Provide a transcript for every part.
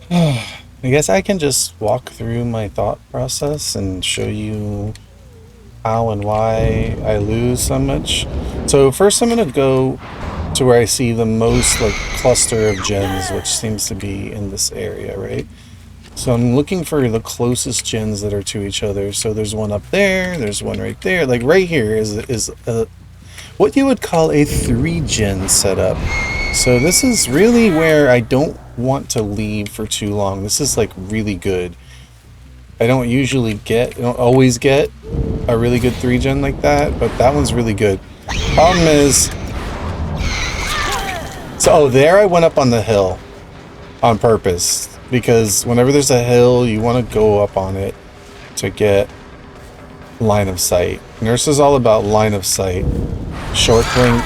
I guess I can just walk through my thought process and show you how and why I lose so much. So first I'm gonna go to where I see the most like cluster of gens, which seems to be in this area, right? So I'm looking for the closest gens that are to each other. So there's one up there, there's one right there. Like right here is what you would call a 3-gen setup. So this is really where I don't want to leave for too long. This is like really good. I don't always get a really good 3-gen like that, but that one's really good. Problem is, so there I went up on the hill on purpose, because whenever there's a hill, you want to go up on it to get line of sight. Nurse is all about line of sight. Short blink.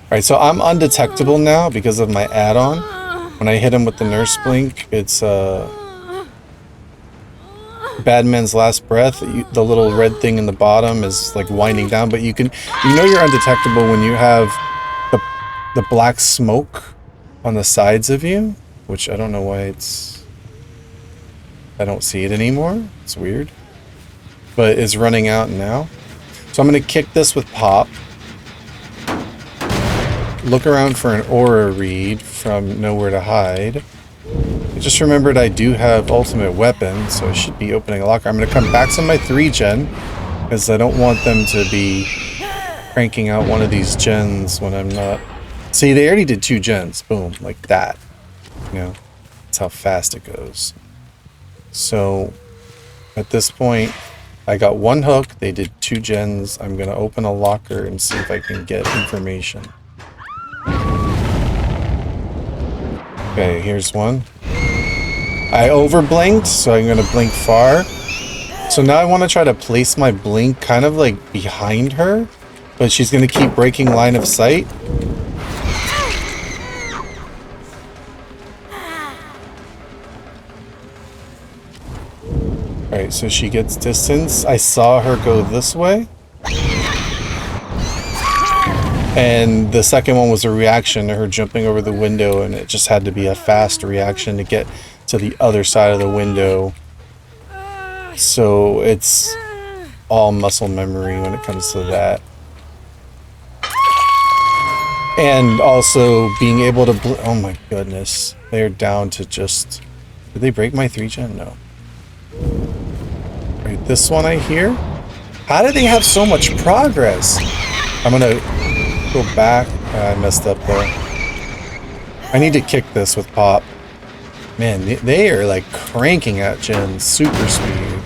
Alright, so I'm undetectable now because of my add-on. When I hit him with the nurse blink, it's Badman's Last Breath. The little red thing in the bottom is like winding down, but you know you're undetectable when you have the black smoke on the sides of you, which I don't know why I don't see it anymore. It's weird. But it's running out now. So I'm going to kick this with Pop. Look around for an aura read from Nowhere to Hide. I just remembered I do have ultimate weapon, so I should be opening a locker. I'm going to come back to my 3-gen, because I don't want them to be cranking out one of these gens when I'm not... See, they already did 2 gens. Boom, like that. You know, that's how fast it goes. So, at this point, I got 1 hook. They did 2 gens. I'm going to open a locker and see if I can get information. Okay, here's one. I overblinked, so I'm going to blink far. So now I want to try to place my blink kind of like behind her, but she's going to keep breaking line of sight. Alright, so she gets distance. I saw her go this way. And the second one was a reaction to her jumping over the window, and it just had to be a fast reaction to get to the other side of the window. So it's all muscle memory when it comes to that. And also being able to... oh my goodness. They're down to just... Did they break my 3-gen? No. Right, this one I hear. How did they have so much progress? I'm gonna go back. I messed up there. I need to kick this with Pop. Man, they are like cranking at gens super speed.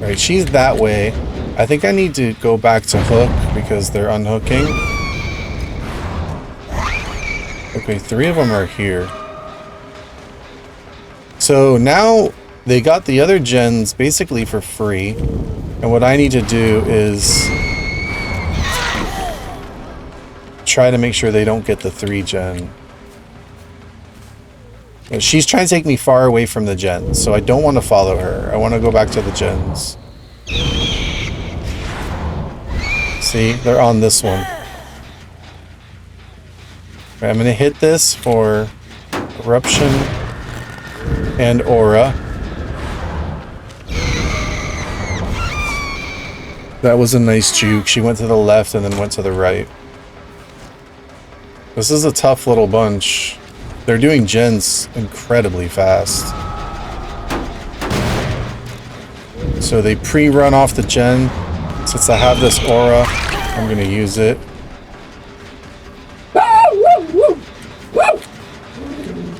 Right, she's that way. I think I need to go back to hook because they're unhooking. Okay, 3 of them are here. So now they got the other gens basically for free. And what I need to do is try to make sure they don't get the 3-gen. She's trying to take me far away from the gens, so I don't want to follow her. I want to go back to the gens. See, they're on this one. Right, I'm going to hit this for Eruption and Aura. That was a nice juke. She went to the left and then went to the right. This is a tough little bunch. They're doing gens incredibly fast. So they pre-run off the gen. Since I have this aura, I'm going to use it.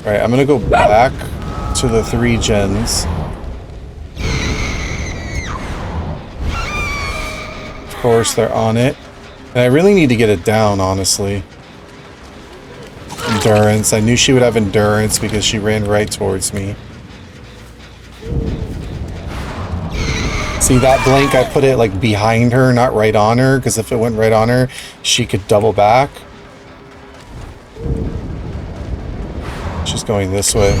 Alright, I'm going to go back to the 3 gens. Of course, they're on it. And I really need to get it down, honestly. Endurance. I knew she would have endurance because she ran right towards me. See that blink? I put it like behind her, not right on her, because if it went right on her, she could double back. She's going this way.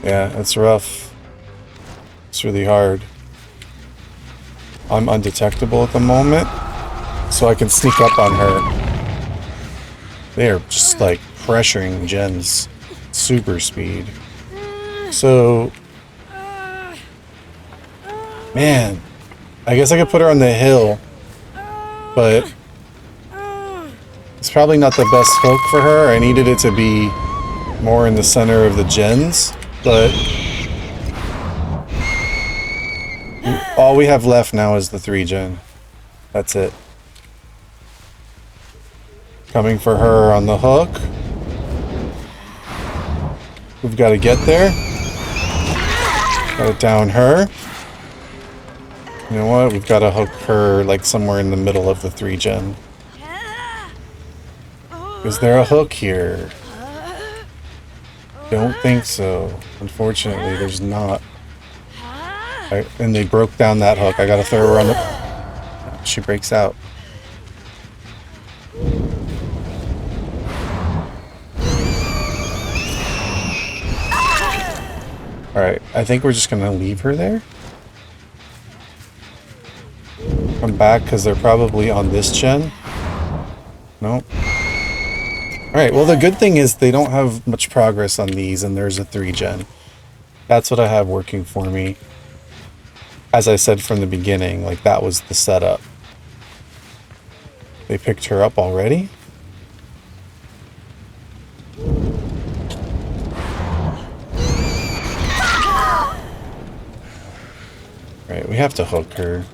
Yeah, it's rough. this really hard. I'm undetectable at the moment, so I can sneak up on her. They are just like pressuring Jen's super speed. So, man, I guess I could put her on the hill, but it's probably not the best hook for her. I needed it to be more in the center of the gens, but all we have left now is the 3 gen. That's it. Coming for her on the hook. We've got to get there. Got to down her. You know what? We've got to hook her like somewhere in the middle of the 3 gen. Is there a hook here? Don't think so. Unfortunately, there's not. And they broke down that hook. I gotta throw her on the... She breaks out. Alright, I think we're just gonna leave her there. Come back, because they're probably on this gen. Nope. Alright, well the good thing is they don't have much progress on these, and there's a 3 gen. That's what I have working for me. As I said from the beginning, like that was the setup. They picked her up already? Right, we have to hook her.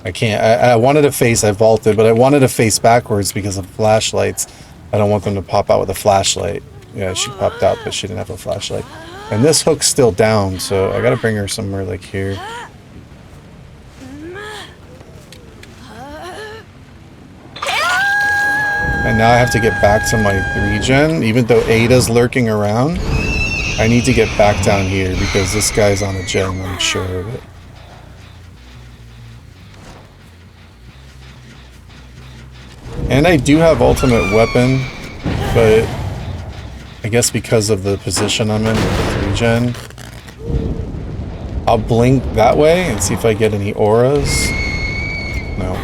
I can't. I wanted to face, I vaulted, but I wanted to face backwards because of flashlights. I don't want them to pop out with a flashlight. Yeah, she popped out, but she didn't have a flashlight. And this hook's still down, so I gotta bring her somewhere like here. And now I have to get back to my 3 gen, even though Ada's lurking around. I need to get back down here because this guy's on a gen, I'm sure of it. And I do have ultimate weapon, but I guess because of the position I'm in with the 3 gen, I'll blink that way and see if I get any auras. No.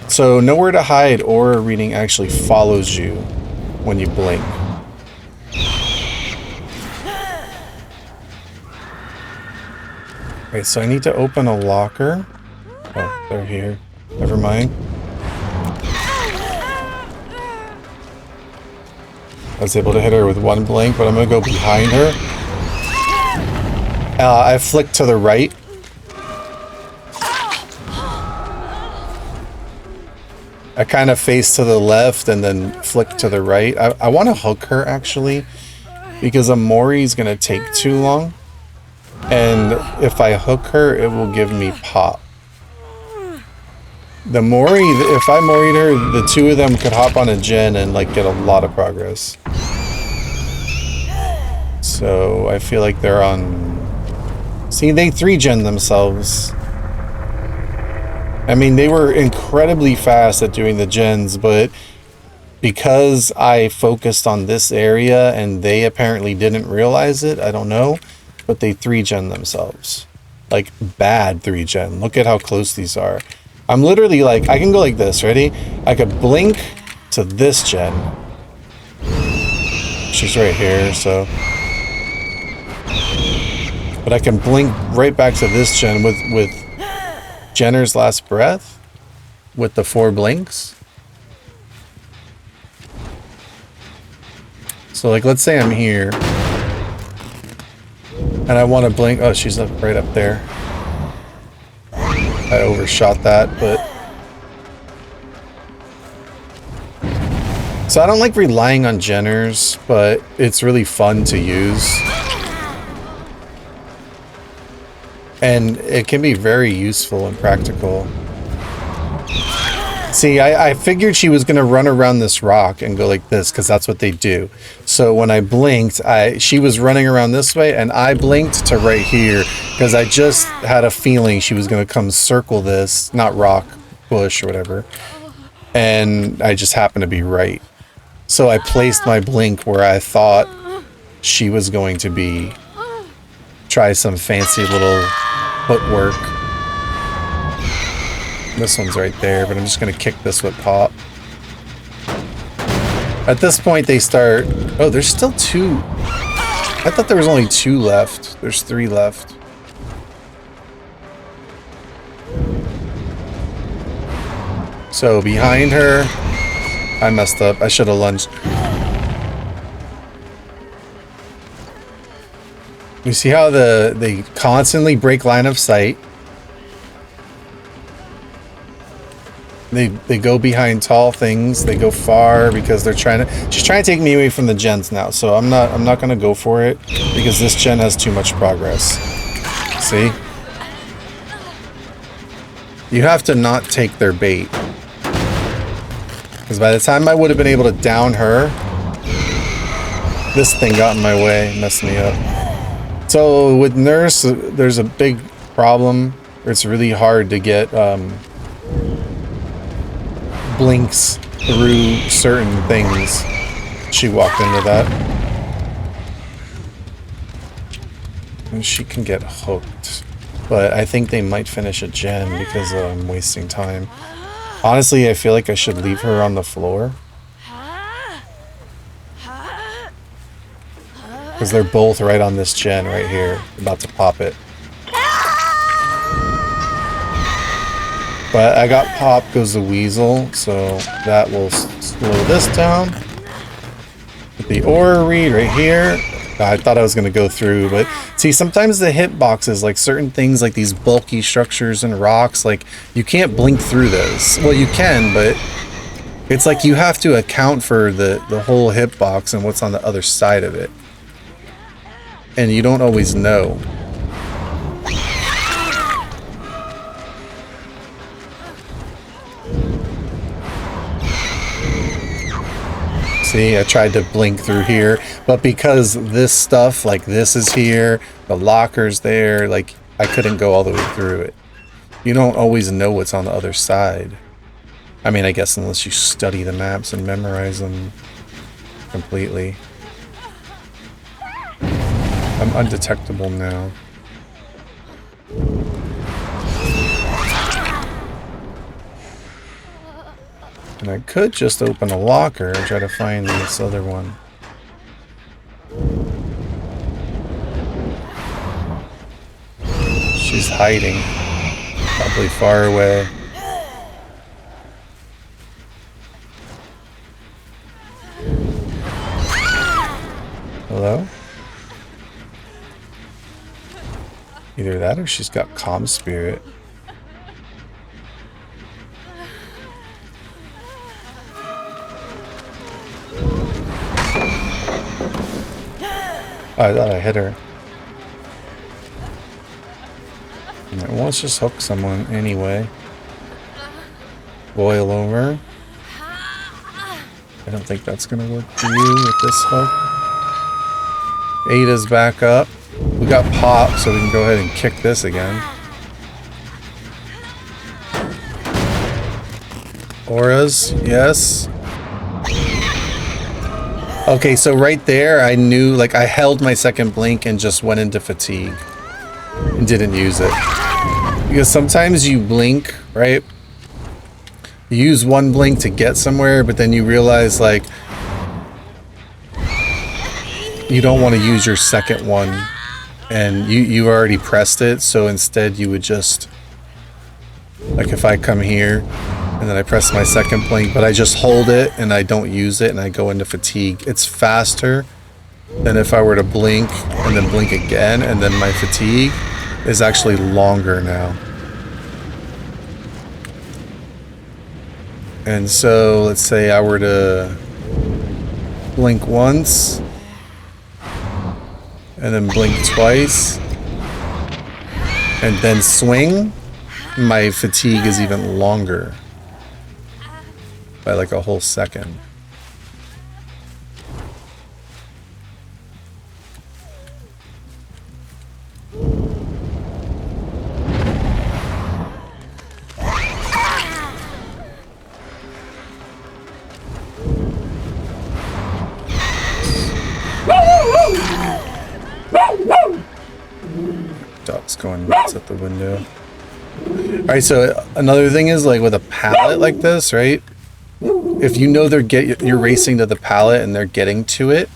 So nowhere to hide aura reading actually follows you when you blink. Okay, so I need to open a locker. Oh, they're here. Never mind. I was able to hit her with 1 blink, but I'm gonna go behind her. I flicked to the right. I kind of face to the left and then flick to the right. I want to hook her actually, because a Mori's gonna take too long. And if I hook her, it will give me pop. The Mori, if I Mori'd her, the 2 of them could hop on a gen and like get a lot of progress. So I feel like they're on... See, they 3 gen themselves. I mean, they were incredibly fast at doing the gens, but because I focused on this area and they apparently didn't realize it, I don't know, but they 3 gen themselves. Like, bad 3 gen. Look at how close these are. I'm literally like, I can go like this, ready? I could blink to this gen. She's right here, so... But I can blink right back to this gen with Jenner's last breath with the 4 blinks. So like, let's say I'm here and I want to blink. Oh, she's up right up there. I overshot that, but so I don't like relying on Jenners, but it's really fun to use. And it can be very useful and practical. See, I figured she was going to run around this rock and go like this, because that's what they do. So when I blinked, she was running around this way, and I blinked to right here, because I just had a feeling she was going to come circle this, not rock, bush, or whatever. And I just happened to be right. So I placed my blink where I thought she was going to be try some fancy little footwork. This one's right there, but I'm just gonna kick this with pop. At this point they start... Oh, there's still 2. I thought there was only 2 left. There's 3 left. So behind her, I messed up. I should have lunged. You see how they constantly break line of sight. They go behind tall things. They go far because they're trying to... She's trying to take me away from the gens now, so I'm not gonna go for it because this gen has too much progress. See? You have to not take their bait. Because by the time I would have been able to down her, this thing got in my way, messed me up. So with Nurse, there's a big problem. It's really hard to get blinks through certain things. She walked into that. And she can get hooked. But I think they might finish a gen because I'm wasting time. Honestly, I feel like I should leave her on the floor. Because they're both right on this gen right here. About to pop it. But I got pop goes the weasel, so that will slow this down. With the aura read right here. I thought I was going to go through, but see, sometimes the hitboxes, like certain things like these bulky structures and rocks, like you can't blink through those. Well, you can, but it's like you have to account for the whole hitbox and what's on the other side of it. And you don't always know. See, I tried to blink through here, but because this stuff, like this is here, the locker's there, like I couldn't go all the way through it. You don't always know what's on the other side. I mean, I guess unless you study the maps and memorize them completely. I'm undetectable now. And I could just open a locker and try to find this other one. She's hiding. Probably far away. Hello? Either that or she's got calm spirit. Oh, I thought I hit her. Right, well, let's just hook someone anyway. Boil over. I don't think that's gonna work for you with this hook. Ada's back up. We got pop, so we can go ahead and kick this again. Auras, yes. Okay, so right there, I knew, like, I held my second blink and just went into fatigue. And didn't use it. Because sometimes you blink, right? You use one blink to get somewhere, but then you realize, like, you don't want to use your second one. And you already pressed it, so instead you would just... Like, if I come here... And then I press my second blink, but I just hold it and I don't use it and I go into fatigue. It's faster than if I were to blink and then blink again, and then my fatigue is actually longer now. And so let's say I were to blink once and then blink twice and then swing, my fatigue is even longer. By like a whole second. just going nuts at the window. Alright, so another thing is, like, with a pallet like this, right? If you know you're racing to the pallet and they're getting to it,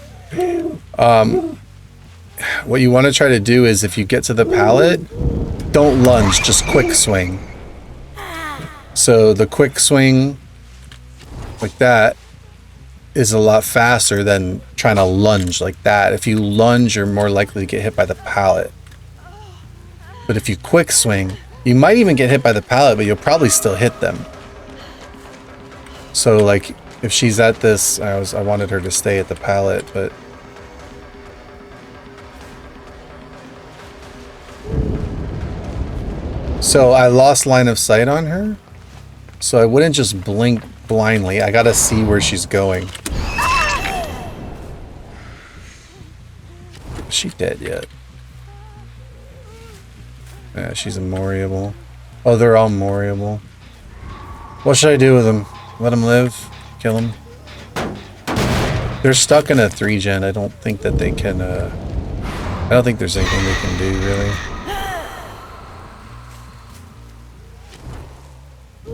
what you want to try to do is, if you get to the pallet, don't lunge, just quick swing. So the quick swing like that is a lot faster than trying to lunge like that. If you lunge, you're more likely to get hit by the pallet. But if you quick swing, you might even get hit by the pallet, but you'll probably still hit them. So, like, if she's at this, I wanted her to stay at the pallet, but so I lost line of sight on her, so I wouldn't just blink blindly. I gotta see where she's going. Is she dead yet? Yeah, she's immoriable. Oh, they're all immoriable. What should I do with them? Let them live? Kill them? They're stuck in a 3-gen. I don't think that they can, I don't think there's anything they can do, really.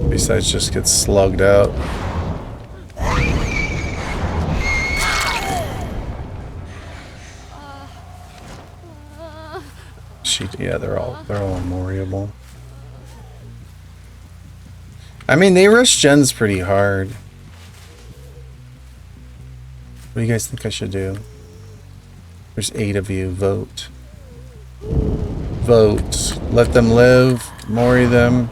Besides just get slugged out. Yeah, they're all immoriable. I mean, they rush gens pretty hard. What do you guys think I should do? There's 8 of you. Vote. Vote. Let them live. Mori them.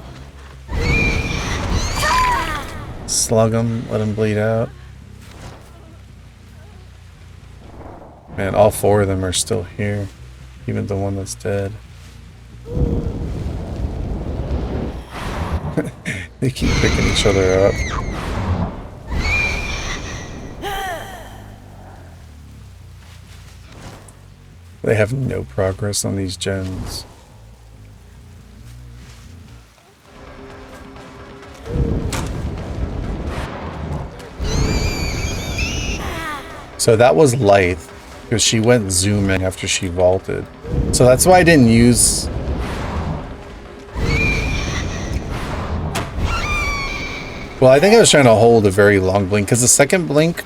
Slug them. Let them bleed out. Man, all 4 of them are still here. Even the one that's dead. They keep picking each other up. They have no progress on these gens. So that was Lithe, because she went zooming after she vaulted. So that's why I didn't use... Well, I think I was trying to hold a very long blink, because the second blink,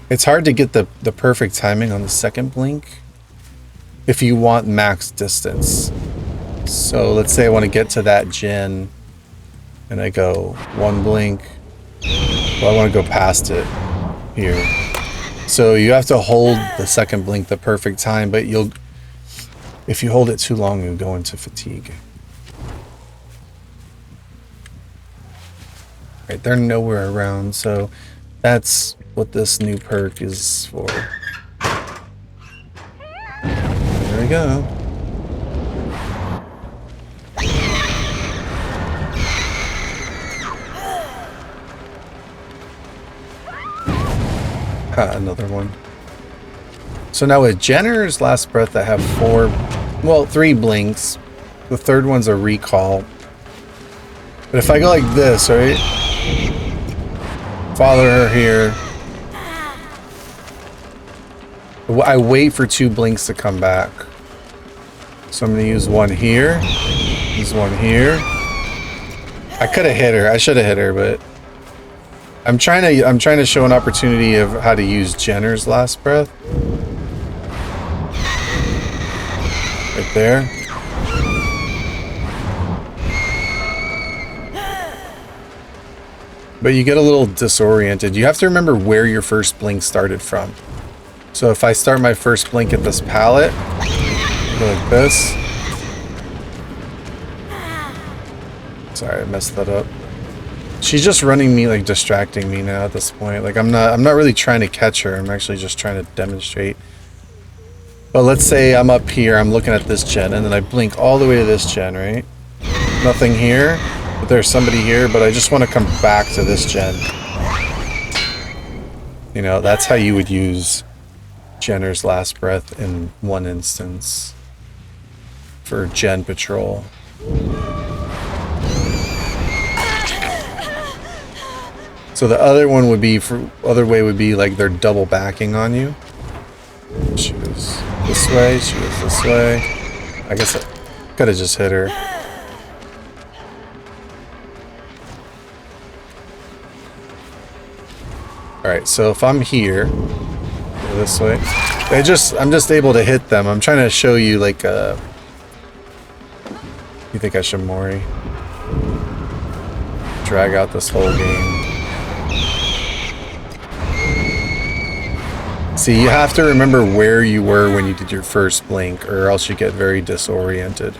it's hard to get the perfect timing on the second blink if you want max distance. So let's say I want to get to that gen, and I go 1 blink. Well, I want to go past it here. So you have to hold the second blink the perfect time, but if you hold it too long, you'll go into fatigue. Right, they're nowhere around, so that's what this new perk is for. There we go. Another one. So now with Jenner's Last Breath, I have 3 blinks. The third one's a recall. But if I go like this, right? Follow her here. I wait for 2 blinks to come back. So I'm gonna use 1 here. Use 1 here. I could have hit her. I should have hit her, but I'm trying to show an opportunity of how to use Jenner's Last Breath. Right there. But you get a little disoriented. You have to remember where your first blink started from. So if I start my first blink at this pallet, go like this. Sorry, I messed that up. She's just running me, like, distracting me now at this point. Like, I'm not really trying to catch her. I'm actually just trying to demonstrate. But let's say I'm up here, I'm looking at this gen, and then I blink all the way to this gen, right? Nothing here, but there's somebody here, but I just want to come back to this gen. You know, that's how you would use Jenner's Last Breath in one instance for gen patrol. So the other one would be, other way would be like they're double backing on you. She was this way, she was this way. I guess I could have just hit her. Alright, so if I'm here, go this way. I'm just able to hit them. I'm trying to show you, like, you think I should Mori? Drag out this whole game. See, you have to remember where you were when you did your first blink, or else you get very disoriented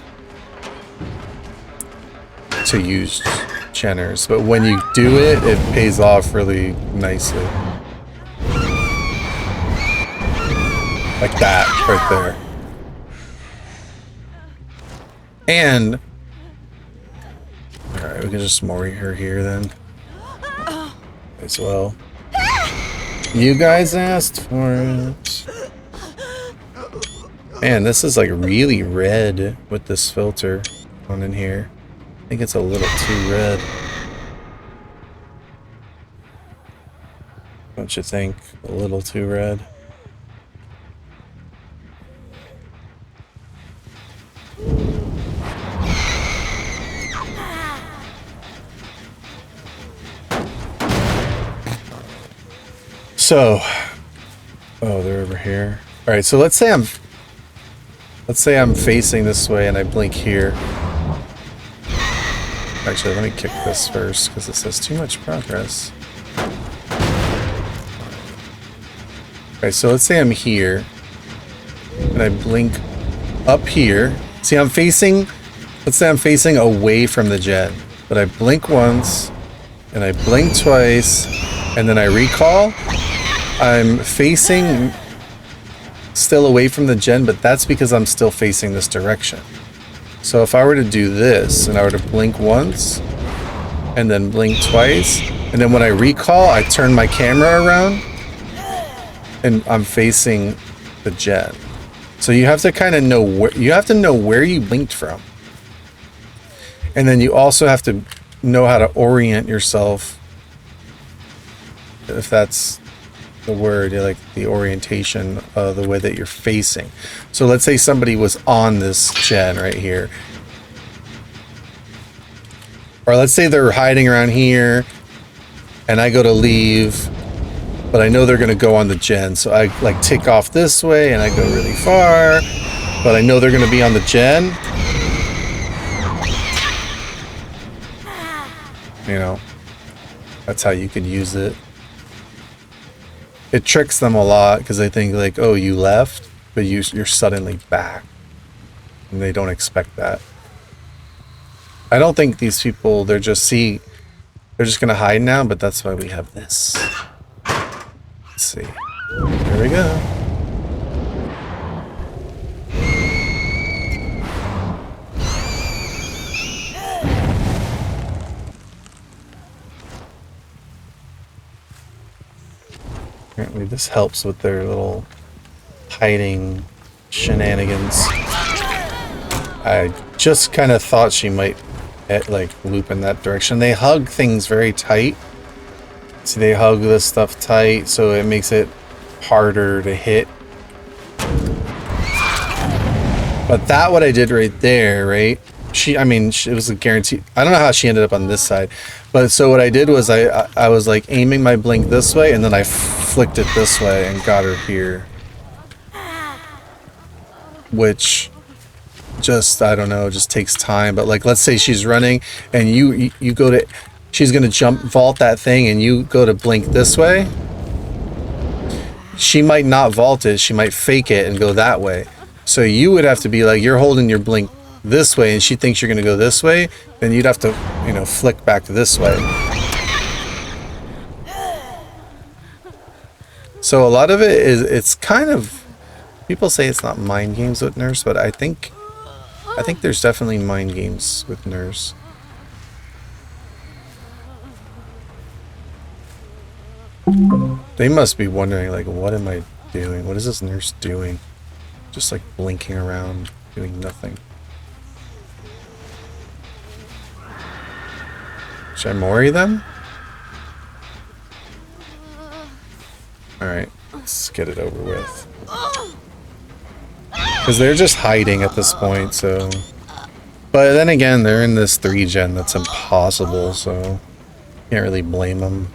to use Chenners. But when you do it, it pays off really nicely. Like that, right there. And... Alright, we can just Mori her here then. As well. You guys asked for it. Man, this is like really red with this filter on in here. I think it's a little too red. Don't you think? A little too red. So, oh, they're over here. All right, so let's say I'm facing this way and I blink here. Actually, let me kick this first because it says too much progress. All right, so let's say I'm here and I blink up here. See, I'm facing. Let's say I'm facing away from the gen, but I blink once and I blink twice and then I recall. I'm facing still away from the gen, but that's because I'm still facing this direction. So if I were to do this and I were to blink once and then blink twice, and then when I recall, I turn my camera around and I'm facing the gen. So you have to kind of know where you blinked from. And then you also have to know how to orient yourself, if that's the word, like the orientation of the way that you're facing. So let's say somebody was on this gen right here, or let's say they're hiding around here and I go to leave, but I know they're gonna go on the gen, so I like tick off this way and I go really far, but I know they're gonna be on the gen. You know, that's how you could use it. It tricks them a lot because they think like, oh, you left, but you're suddenly back. And they don't expect that. I don't think these people, they're just gonna hide now, but that's why we have this. Let's see. There we go. Apparently this helps with their little hiding shenanigans. I just kind of thought she might like loop in that direction. They hug things very tight. See, they hug this stuff tight, so it makes it harder to hit. But that what I did right there, right? I mean, it was a guarantee. I don't know how she ended up on this side, but so what I did was I was like aiming my blink this way, and then I flicked it this way and got her here, which just, I don't know, just takes time. But like, let's say she's running and you go to, she's gonna jump vault that thing, and you go to blink this way. She might not vault it, she might fake it and go that way. So you would have to be like, you're holding your blink this way and she thinks you're gonna go this way, then you'd have to, you know, flick back this way. So a lot of it is, it's kind of, people say it's not mind games with Nurse, but I think there's definitely mind games with Nurse. They must be wondering, like, what am I doing? What is this Nurse doing? Just like blinking around, doing nothing. Should I Mori them? Alright, let's get it over with. Because they're just hiding at this point, so... But then again, they're in this 3-gen that's impossible, so... Can't really blame them.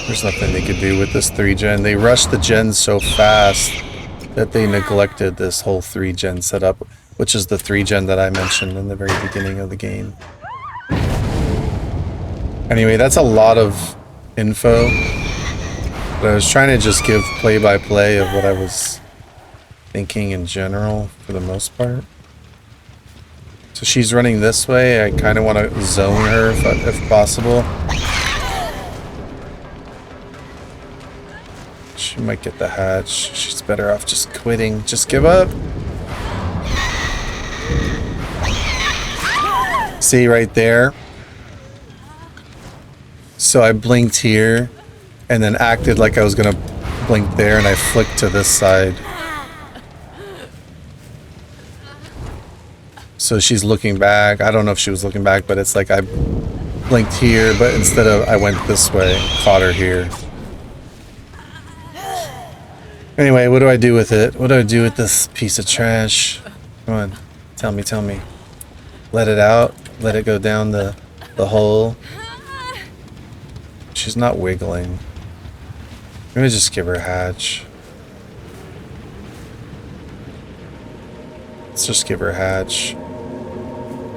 There's nothing they could do with this 3-gen. They rushed the gens so fast that they neglected this whole 3-gen setup, which is the 3-gen that I mentioned in the very beginning of the game. Anyway, that's a lot of info. But I was trying to just give play-by-play of what I was thinking in general, for the most part. So she's running this way. I kind of want to zone her if possible. She might get the hatch. She's better off just quitting. Just give up. See right there? So I blinked here and then acted like I was gonna blink there, and I flicked to this side. So she's looking back. I don't know if she was looking back, but it's like I blinked here, but instead of I went this way, caught her here. Anyway, what do I do with it? What do I do with this piece of trash? Come on, tell me, tell me. Let it out? Let it go down the hole? She's not wiggling. Let me just give her a hatch. Let's just give her a hatch.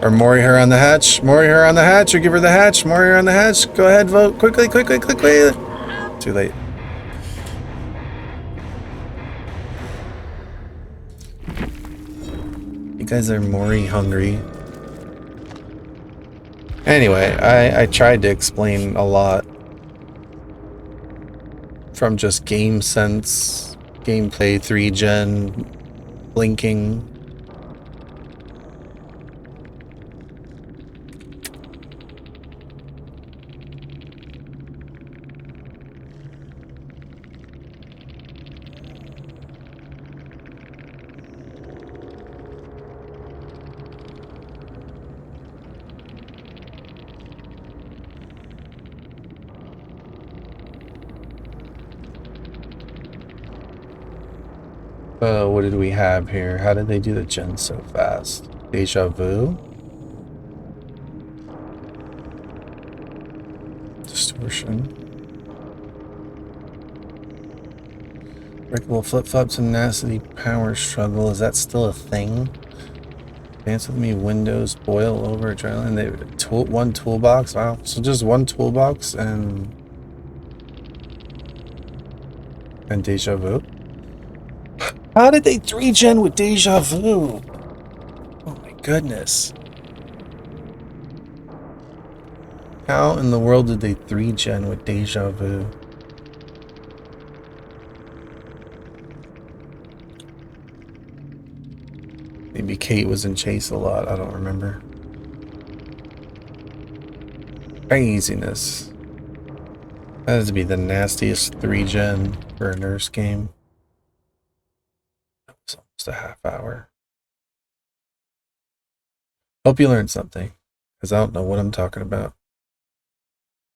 Or Mori her on the hatch. Mori her on the hatch, or give her the hatch. Mori her on the hatch. Go ahead, vote. Quickly, quickly, quickly. Too late. You guys are Mori hungry. Anyway, I tried to explain a lot. From just game sense, gameplay, 3-gen, blinking. What did we have here? How did they do the gen so fast? Deja vu? Distortion. Breakable flip-flops and tenacity power struggle. Is that still a thing? Dance with me, windows, boil over, adrenaline. They one toolbox. Wow. So just one toolbox and deja vu. How did they 3-gen with deja vu? Oh my goodness. How in the world did they 3-gen with deja vu? Maybe Kate was in Chase a lot, I don't remember. Craziness. That has to be the nastiest 3-gen for a nurse game. It's almost a half hour. Hope you learned something, because I don't know what I'm talking about.